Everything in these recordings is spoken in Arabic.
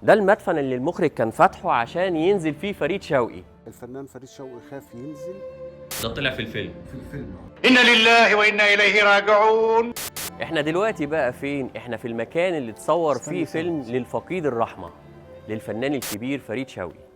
ده المدفن اللي المخرج كان فاتحه عشان ينزل فيه فريد شوقي. الفنان فريد شوقي خاف ينزل. ده طلع في الفيلم. إنا لله وإنا إليه راجعون. احنا دلوقتي بقى فين؟ احنا في المكان اللي اتصور فيه فيلم للفقيد الرحمة للفنان الكبير فريد شوقي.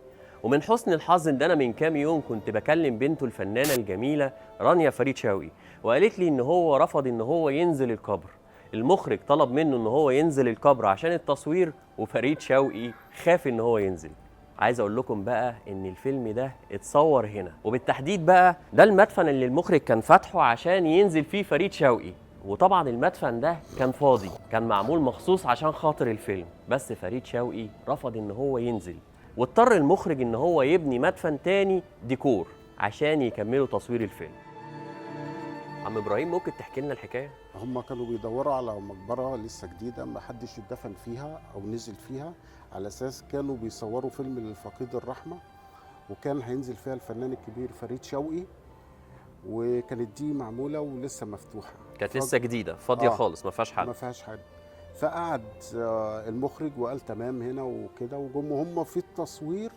ومن حسن الحظ ان انا من كام يوم كنت بكلم بنته الفنانة الجميلة رانيا فريد شوقي، وقالت لي ان هو رفض ان هو ينزل القبر. المخرج طلب منه ان هو ينزل القبر عشان التصوير، وفريد شوقي خاف ان هو ينزل. عايز اقول لكم بقى ان الفيلم ده اتصور هنا، وبالتحديد بقى ده المدفن اللي المخرج كان فاتحه عشان ينزل فيه فريد شوقي. وطبعا المدفن ده كان فاضي، كان معمول مخصوص عشان خاطر الفيلم، بس فريد شوقي رفض ان هو ينزل، واضطر المخرج ان هو يبني مدفن تاني ديكور عشان يكملوا تصوير الفيلم. عم ابراهيم، ممكن تحكي لنا الحكايه؟ هم كانوا بيدوروا على مقبره لسه جديده ما حدش اتدفن فيها او نزل فيها، على اساس كانوا بيصوروا فيلم للفقيد الرحمه، وكان هينزل فيها الفنان الكبير فريد شوقي، وكانت دي معموله ولسه مفتوحه، كانت لسه جديده فاضيه خالص ما فيهاش حد. ما فيهاش حد. فقعد المخرج وقال تمام هنا وكده، وجم هم في التصوير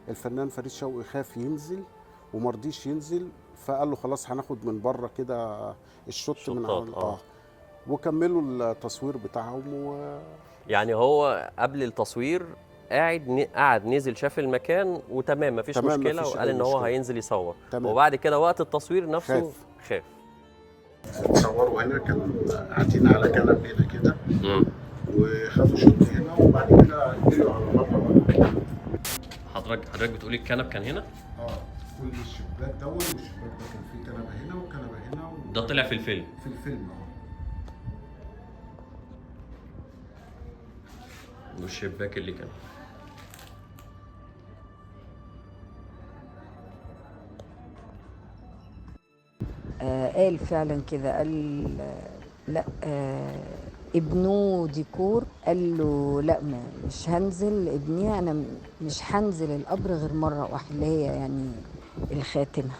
الفنان فريد شوقي خاف ينزل وما رضيش ينزل، فقال له خلاص هناخد من بره كده الشوت من وكملوا التصوير بتاعهم. يعني هو قبل التصوير قعد نزل شاف المكان وتمام مفيش مشكله، وقال ان هو هينزل يصور. وبعد كده وقت التصوير نفسه خاف. صوروا هنا، كانوا قاعدين على كنب هنا كده، وخدوا شوت هنا، وبعد كده جريوا على بره. حضرتك بتقولي الكنب كان هنا؟ كل الشباك ده والشباك ده كان فيه كنبه هنا وكنبه هنا ده طلع في الفيلم. في الفيلم والشباك اللي كان قال فعلا كده، قال لا ابنوه ديكور. قال له لا مش هنزل ابنيه، انا مش هنزل القبر غير مره واحده، اللي هي يعني الخاتمه.